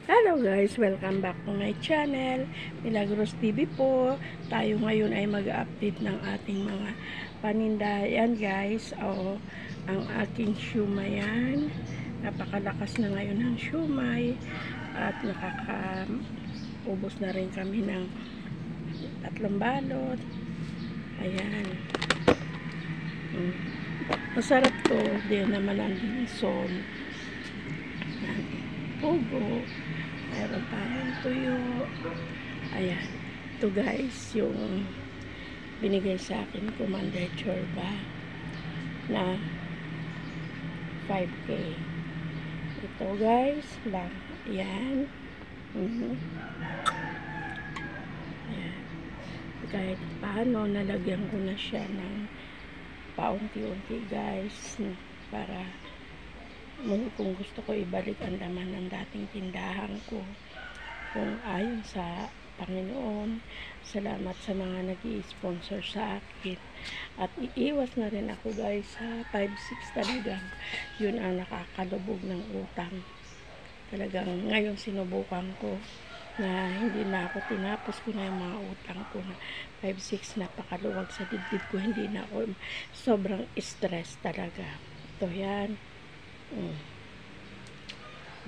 Hello guys, welcome back to my channel, Milagros TV po. Tayo ngayon ay mag-update ng ating mga paninda. Yan guys, ang aking siumay yan. Napakalakas na ngayon ng siumay at nakakaubos na rin kami ng 3 balot. Ayan. Masarap to. Diyan naman ang dinson. Pugo. Meron tayong tuyo. Ayan. Ito guys, yung binigay sa akin Commander Chorba na 5K. Ito guys, lang. Ayan. Ayan. Kahit paano, nalagyan ko na siya ng paunti-unti guys, para kung gusto ko ibalik ang laman ng dating tindahan ko, kung ayon sa Panginoon. Salamat sa mga nag-i-sponsor sa akin, at iiwas na rin ako guys sa 5-6. Talagang yun ang nakakalubog ng utang. Talagang ngayon sinubukan ko na hindi na ako tinapos ko na yung mga utang ko na 5-6. Napakaluwag sa dibdib ko, hindi na ako sobrang stress talaga. Ito yan.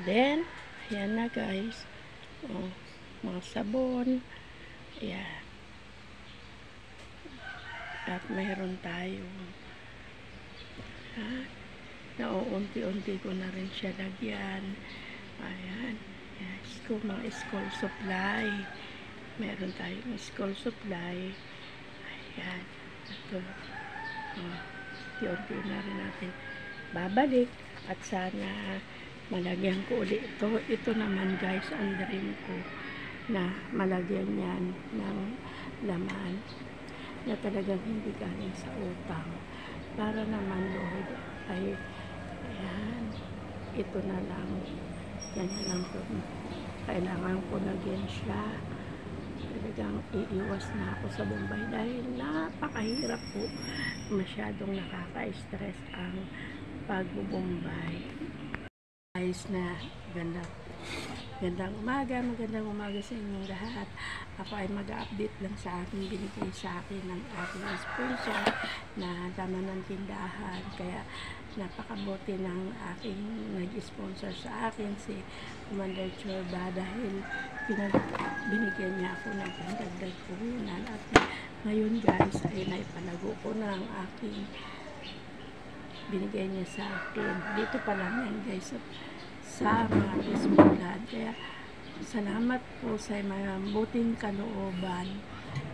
Then, ayan na guys. Mga sabon. Ayan. At mayroon tayong nauunti-unti ko na rin siya lagyan. Ayan. Yes, mga school supply. Meron tayong school supply. Ayan. Ito. Unti-unti na rin natin babalik. At sana malagyan ko ulit ito. Ito naman guys, ang dream ko na malagyan yan ng laman na talagang hindi galing sa utang. Para naman Lord ay ayan, ito na lang. Yan na lang po. Kailangan ko lagyan siya. Talagang iiwas na ako sa Bombay dahil napakahirap po. Masyadong nakaka-stress ang pagbubombay. Guys, na magandang umaga sa inyong lahat. Ako ay mag-update lang sa aking binigay sa akin ng aking sponsor na laman ng tindahan. Kaya napakabuti ng aking nag-sponsor sa akin, si Commander Chorba, dahil binigyan niya ako ng pandagdag puhunan. At ngayon guys ay naipalago ko na ang aking binigay niya sa akin. Dito pa lang yan guys, sa mga bismillah. Kaya salamat po sa mga buting kalooban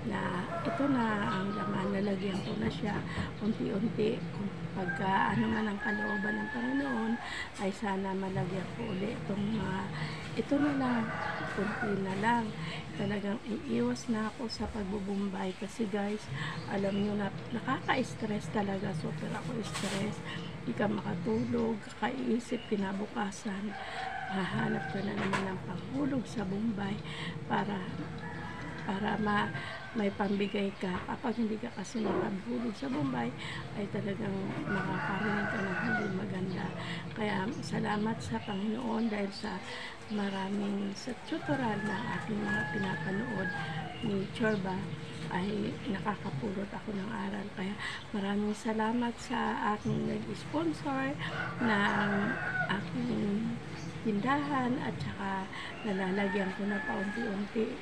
na ito na ang laman. Nalagyan ko na siya unti-unti. Pagka ano man ang kalooban ng Panginoon, ay sana malagyan ko ulit itong ito na lang, kunti na lang. Talagang iiwas na ako sa pagbubumbay kasi guys, alam nyo na nakaka-stress talaga. Super ako stress. Hindi ka makatulog, kakaisip, kinabukasan hahanap ka na naman ng panghulog sa Bombay para may pambigay ka. Kapag hindi ka kasi makahulog sa Bombay, ay talagang makakarinig ka ng hindi maganda. Kaya salamat sa Panginoon dahil sa maraming sa tutorial na aking mga pinapanood ni Chorba ay nakakapulot ako ng aral. Kaya maraming salamat sa aking nag-sponsor ng aking tindahan, at saka nalalagyan ko na paunti-unti.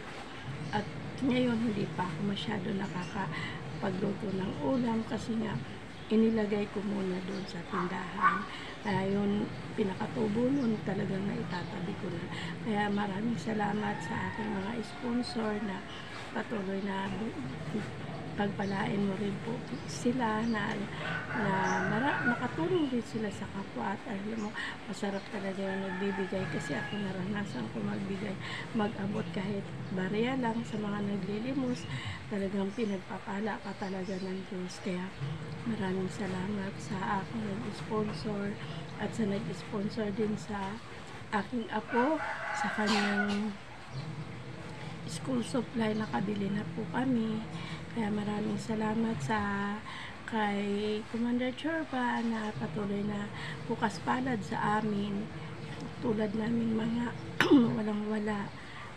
At ngayon hindi pa ako masyado nakakapagluto ng ulam kasi nga inilagay ko muna doon sa tindahan. Kaya yun, pinakatubo nun talagang naitatabi ko na. Kaya maraming salamat sa aking mga sponsor na patuloy na pagpalain mo rin po sila na makatulong din sila sa kapwa. At alam mo, masarap talaga yung nagbibigay kasi ako naranasan ko magbigay, mag-abot kahit barya lang sa mga naglilimos. Talagang pinagpapala ka talaga ng Diyos. Kaya maraming salamat sa aking nag-sponsor at sa nag-sponsor din sa aking apo sa kanyang school supply. Nakabili na po kami. Kaya maraming salamat sa kay Commander Chorba na patuloy na bukas palad sa amin. Tulad namin mga walang mawala.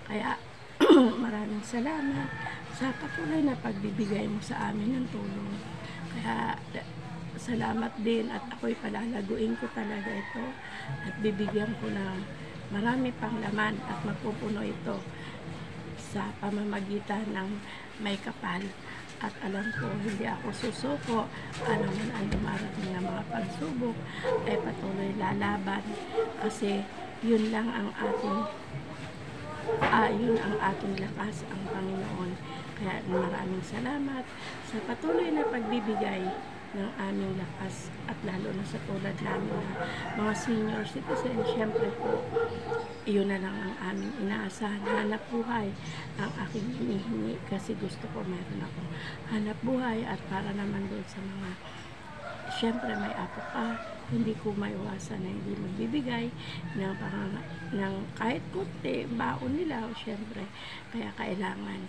Kaya maraming salamat sa patuloy na pagbibigay mo sa amin ng tulong. Kaya salamat din, at ako'y palalaguin ko talaga ito at bibigyan ko ng marami pang laman at mapupuno ito sa pamamagitan ng may kapal. At alam ko, hindi ako susuko. Ano man ang dumarating na mga pagsubok, ay patuloy lalaban. Kasi yun lang ang yun ang ating lakas, ang Panginoon. Kaya maraming salamat sa patuloy na pagbibigay ng aming lakas, at lalo na sa tulad namin na mga senior citizen. Siyempre po, iyon na lang ang aming inaasahan. Hanap buhay ang aking hinihingi, kasi gusto ko meron ako hanap buhay. At para naman doon sa mga, siyempre may apo ka, hindi ko maiwasan na hindi magbibigay ng kahit kunti baon nila, o siyempre kaya kailangan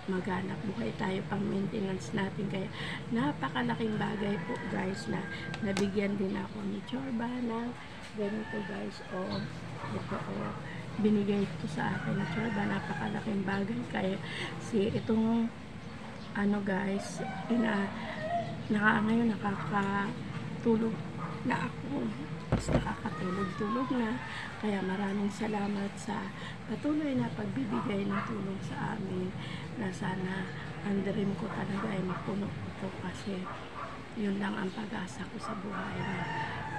maghanap buhay tayo pang maintenance natin. Kaya napakalaking bagay po guys na nabigyan din ako ni Chorba ng ganito guys. Ito binigay ito sa akin ni Chorba. Napakalaking bagay. Kaya itong guys, ngayon nakakatulog na ako. Nakakatulog-tulog na. Kaya maraming salamat sa patuloy na pagbibigay ng tulong sa amin, na sana ang dream ko talaga ay mapuno ito, kasi yun lang ang pag-asa ko sa buhay,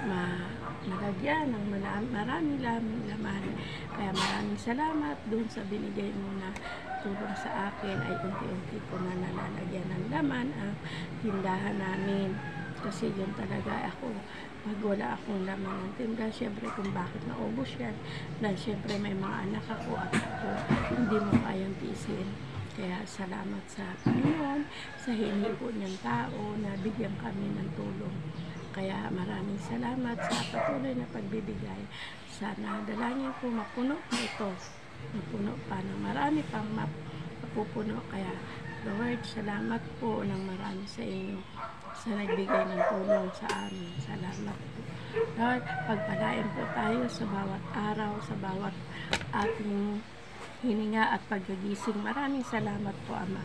na malagyan ng maraming laman. Kaya maraming salamat doon sa binigay mo na tulong sa akin, ay unti-unti ko na nalalagyan ng laman ang tindahan namin. Kasi yun talaga ako, pag wala akong laman ng tinda, syempre kung bakit naubos yan, dahil syempre may mga anak ako at ako, hindi mo kayang tiisin. Kaya salamat sa Panginoon, sa hinipo niyang tao na bigyan kami ng tulong. Kaya maraming salamat sa patuloy na pagbibigay. Sana dalangin ko mapuno pa ito, mapuno pa ng marami pang mapupuno. Kaya Lord, salamat po ng marami sa inyo sa nagbigay ng tulong sa amin. Salamat po Lord, pagpalain po tayo sa bawat araw, sa bawat ating hininga at pagkagising. Maraming salamat po Ama.